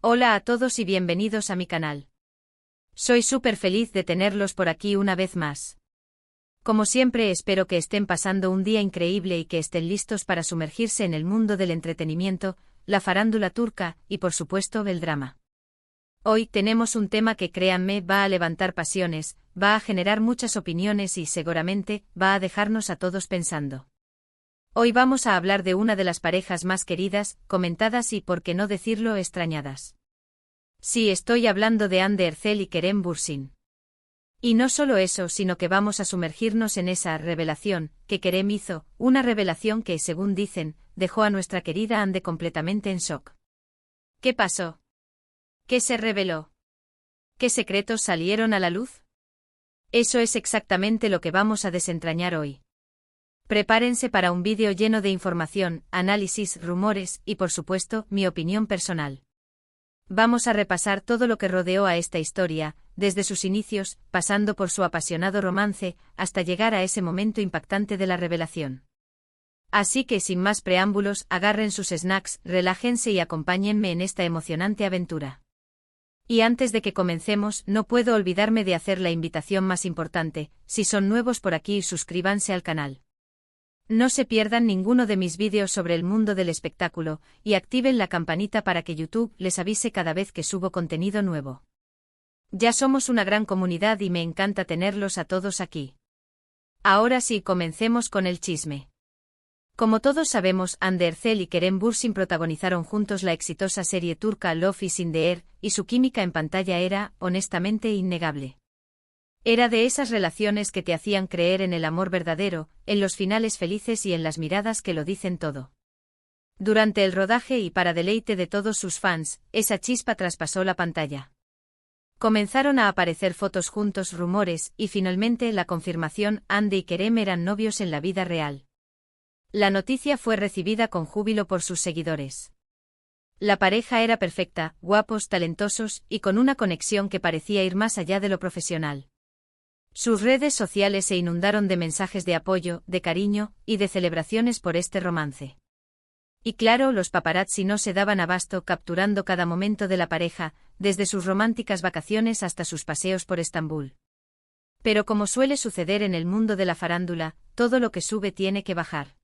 Hola a todos y bienvenidos a mi canal. Soy súper feliz de tenerlos por aquí una vez más. Como siempre espero que estén pasando un día increíble y que estén listos para sumergirse en el mundo del entretenimiento, la farándula turca y por supuesto el drama. Hoy tenemos un tema que créanme va a levantar pasiones, va a generar muchas opiniones y seguramente va a dejarnos a todos pensando. Hoy vamos a hablar de una de las parejas más queridas, comentadas y, por qué no decirlo, extrañadas. Sí, estoy hablando de Hande Erçel y Kerem Bürsin. Y no solo eso, sino que vamos a sumergirnos en esa revelación que Kerem hizo, una revelación que, según dicen, dejó a nuestra querida Hande completamente en shock. ¿Qué pasó? ¿Qué se reveló? ¿Qué secretos salieron a la luz? Eso es exactamente lo que vamos a desentrañar hoy. Prepárense para un vídeo lleno de información, análisis, rumores y, por supuesto, mi opinión personal. Vamos a repasar todo lo que rodeó a esta historia, desde sus inicios, pasando por su apasionado romance, hasta llegar a ese momento impactante de la revelación. Así que, sin más preámbulos, agarren sus snacks, relájense y acompáñenme en esta emocionante aventura. Y antes de que comencemos, no puedo olvidarme de hacer la invitación más importante: si son nuevos por aquí, suscríbanse al canal. No se pierdan ninguno de mis vídeos sobre el mundo del espectáculo, y activen la campanita para que YouTube les avise cada vez que subo contenido nuevo. Ya somos una gran comunidad y me encanta tenerlos a todos aquí. Ahora sí, comencemos con el chisme. Como todos sabemos, Hande Erçel y Kerem Bürsin protagonizaron juntos la exitosa serie turca Love is in the Air, y su química en pantalla era, honestamente, innegable. Era de esas relaciones que te hacían creer en el amor verdadero, en los finales felices y en las miradas que lo dicen todo. Durante el rodaje y para deleite de todos sus fans, esa chispa traspasó la pantalla. Comenzaron a aparecer fotos juntos, rumores, y finalmente la confirmación: Hande y Kerem eran novios en la vida real. La noticia fue recibida con júbilo por sus seguidores. La pareja era perfecta, guapos, talentosos, y con una conexión que parecía ir más allá de lo profesional. Sus redes sociales se inundaron de mensajes de apoyo, de cariño, y de celebraciones por este romance. Y claro, los paparazzi no se daban abasto capturando cada momento de la pareja, desde sus románticas vacaciones hasta sus paseos por Estambul. Pero como suele suceder en el mundo de la farándula, todo lo que sube tiene que bajar.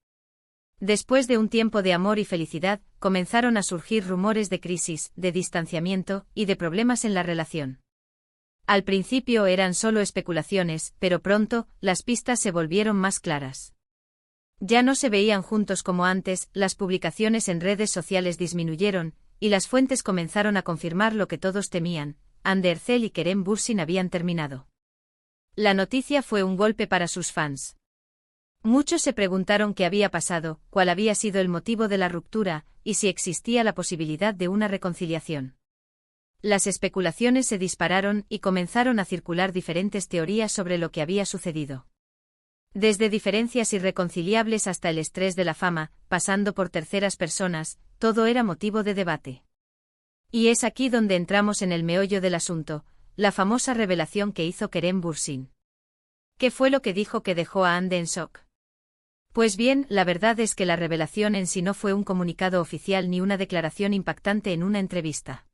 Después de un tiempo de amor y felicidad, comenzaron a surgir rumores de crisis, de distanciamiento y de problemas en la relación. Al principio eran solo especulaciones, pero pronto, las pistas se volvieron más claras. Ya no se veían juntos como antes, las publicaciones en redes sociales disminuyeron, y las fuentes comenzaron a confirmar lo que todos temían: Hande Erçel y Kerem Bürsin habían terminado. La noticia fue un golpe para sus fans. Muchos se preguntaron qué había pasado, cuál había sido el motivo de la ruptura, y si existía la posibilidad de una reconciliación. Las especulaciones se dispararon y comenzaron a circular diferentes teorías sobre lo que había sucedido. Desde diferencias irreconciliables hasta el estrés de la fama, pasando por terceras personas, todo era motivo de debate. Y es aquí donde entramos en el meollo del asunto: la famosa revelación que hizo Kerem Bürsin. ¿Qué fue lo que dijo que dejó a Hande en shock? Pues bien, la verdad es que la revelación en sí no fue un comunicado oficial ni una declaración impactante en una entrevista.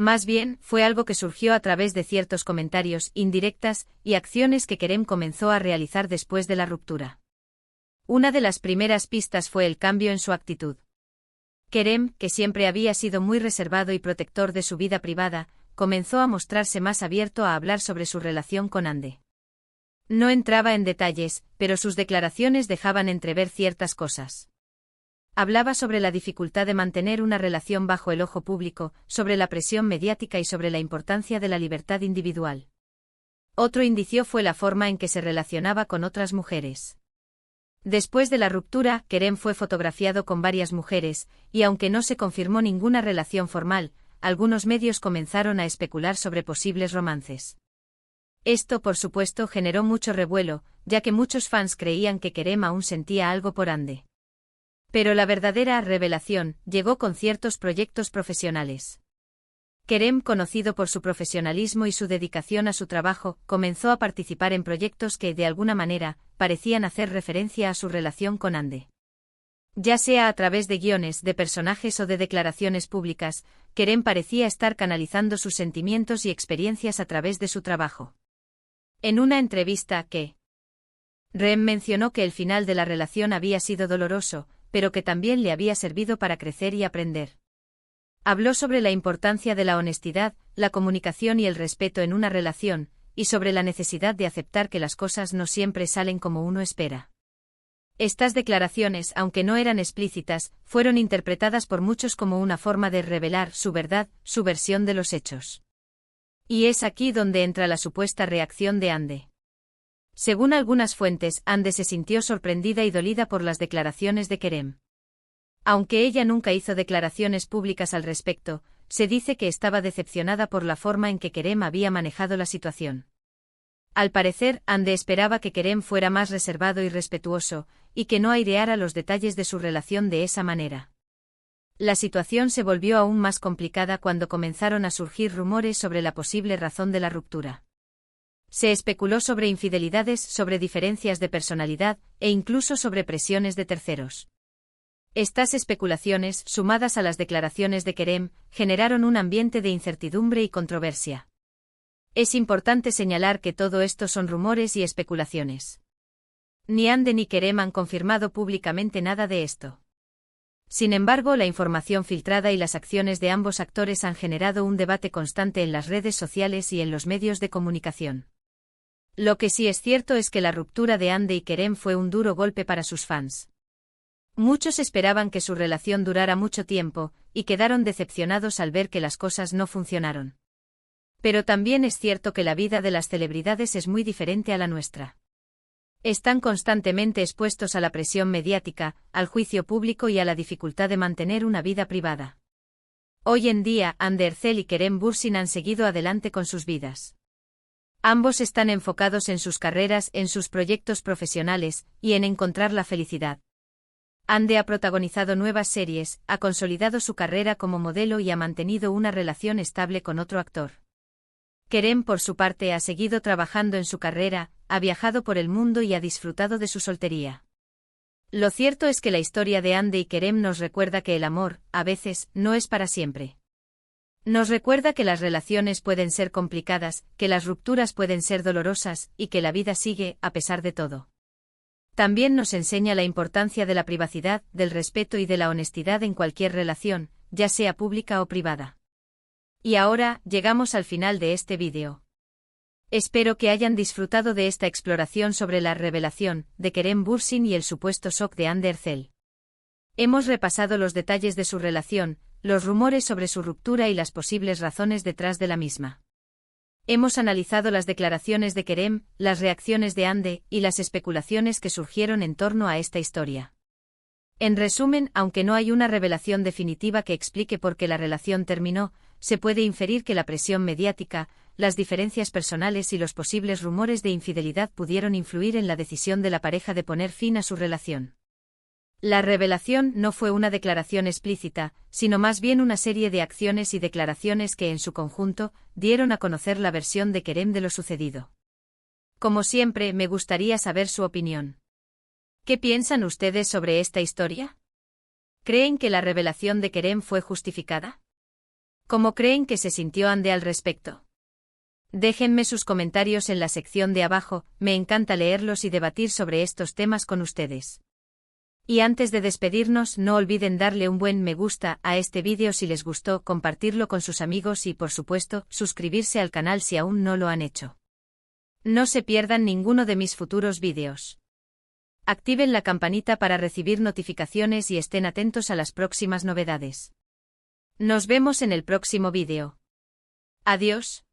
Más bien, fue algo que surgió a través de ciertos comentarios, indirectas, y acciones que Kerem comenzó a realizar después de la ruptura. Una de las primeras pistas fue el cambio en su actitud. Kerem, que siempre había sido muy reservado y protector de su vida privada, comenzó a mostrarse más abierto a hablar sobre su relación con Hande. No entraba en detalles, pero sus declaraciones dejaban entrever ciertas cosas. Hablaba sobre la dificultad de mantener una relación bajo el ojo público, sobre la presión mediática y sobre la importancia de la libertad individual. Otro indicio fue la forma en que se relacionaba con otras mujeres. Después de la ruptura, Kerem fue fotografiado con varias mujeres, y aunque no se confirmó ninguna relación formal, algunos medios comenzaron a especular sobre posibles romances. Esto, por supuesto, generó mucho revuelo, ya que muchos fans creían que Kerem aún sentía algo por Hande. Pero la verdadera revelación llegó con ciertos proyectos profesionales. Kerem, conocido por su profesionalismo y su dedicación a su trabajo, comenzó a participar en proyectos que, de alguna manera, parecían hacer referencia a su relación con Hande. Ya sea a través de guiones, de personajes o de declaraciones públicas, Kerem parecía estar canalizando sus sentimientos y experiencias a través de su trabajo. En una entrevista Rem mencionó que el final de la relación había sido doloroso, pero que también le había servido para crecer y aprender. Habló sobre la importancia de la honestidad, la comunicación y el respeto en una relación, y sobre la necesidad de aceptar que las cosas no siempre salen como uno espera. Estas declaraciones, aunque no eran explícitas, fueron interpretadas por muchos como una forma de revelar su verdad, su versión de los hechos. Y es aquí donde entra la supuesta reacción de Hande. Según algunas fuentes, Hande se sintió sorprendida y dolida por las declaraciones de Kerem. Aunque ella nunca hizo declaraciones públicas al respecto, se dice que estaba decepcionada por la forma en que Kerem había manejado la situación. Al parecer, Hande esperaba que Kerem fuera más reservado y respetuoso, y que no aireara los detalles de su relación de esa manera. La situación se volvió aún más complicada cuando comenzaron a surgir rumores sobre la posible razón de la ruptura. Se especuló sobre infidelidades, sobre diferencias de personalidad, e incluso sobre presiones de terceros. Estas especulaciones, sumadas a las declaraciones de Kerem, generaron un ambiente de incertidumbre y controversia. Es importante señalar que todo esto son rumores y especulaciones. Ni Hande ni Kerem han confirmado públicamente nada de esto. Sin embargo, la información filtrada y las acciones de ambos actores han generado un debate constante en las redes sociales y en los medios de comunicación. Lo que sí es cierto es que la ruptura de Hande y Kerem fue un duro golpe para sus fans. Muchos esperaban que su relación durara mucho tiempo, y quedaron decepcionados al ver que las cosas no funcionaron. Pero también es cierto que la vida de las celebridades es muy diferente a la nuestra. Están constantemente expuestos a la presión mediática, al juicio público y a la dificultad de mantener una vida privada. Hoy en día, Hande Erçel y Kerem Bürsin han seguido adelante con sus vidas. Ambos están enfocados en sus carreras, en sus proyectos profesionales, y en encontrar la felicidad. Hande ha protagonizado nuevas series, ha consolidado su carrera como modelo y ha mantenido una relación estable con otro actor. Kerem, por su parte, ha seguido trabajando en su carrera, ha viajado por el mundo y ha disfrutado de su soltería. Lo cierto es que la historia de Hande y Kerem nos recuerda que el amor, a veces, no es para siempre. Nos recuerda que las relaciones pueden ser complicadas, que las rupturas pueden ser dolorosas, y que la vida sigue, a pesar de todo. También nos enseña la importancia de la privacidad, del respeto y de la honestidad en cualquier relación, ya sea pública o privada. Y ahora, llegamos al final de este vídeo. Espero que hayan disfrutado de esta exploración sobre la revelación de Kerem Bürsin y el supuesto shock de Hande Erçel. Hemos repasado los detalles de su relación, los rumores sobre su ruptura y las posibles razones detrás de la misma. Hemos analizado las declaraciones de Kerem, las reacciones de Hande y las especulaciones que surgieron en torno a esta historia. En resumen, aunque no hay una revelación definitiva que explique por qué la relación terminó, se puede inferir que la presión mediática, las diferencias personales y los posibles rumores de infidelidad pudieron influir en la decisión de la pareja de poner fin a su relación. La revelación no fue una declaración explícita, sino más bien una serie de acciones y declaraciones que en su conjunto dieron a conocer la versión de Kerem de lo sucedido. Como siempre, me gustaría saber su opinión. ¿Qué piensan ustedes sobre esta historia? ¿Creen que la revelación de Kerem fue justificada? ¿Cómo creen que se sintió Hande al respecto? Déjenme sus comentarios en la sección de abajo, me encanta leerlos y debatir sobre estos temas con ustedes. Y antes de despedirnos, no olviden darle un buen me gusta a este vídeo si les gustó, compartirlo con sus amigos y, por supuesto, suscribirse al canal si aún no lo han hecho. No se pierdan ninguno de mis futuros vídeos. Activen la campanita para recibir notificaciones y estén atentos a las próximas novedades. Nos vemos en el próximo vídeo. Adiós.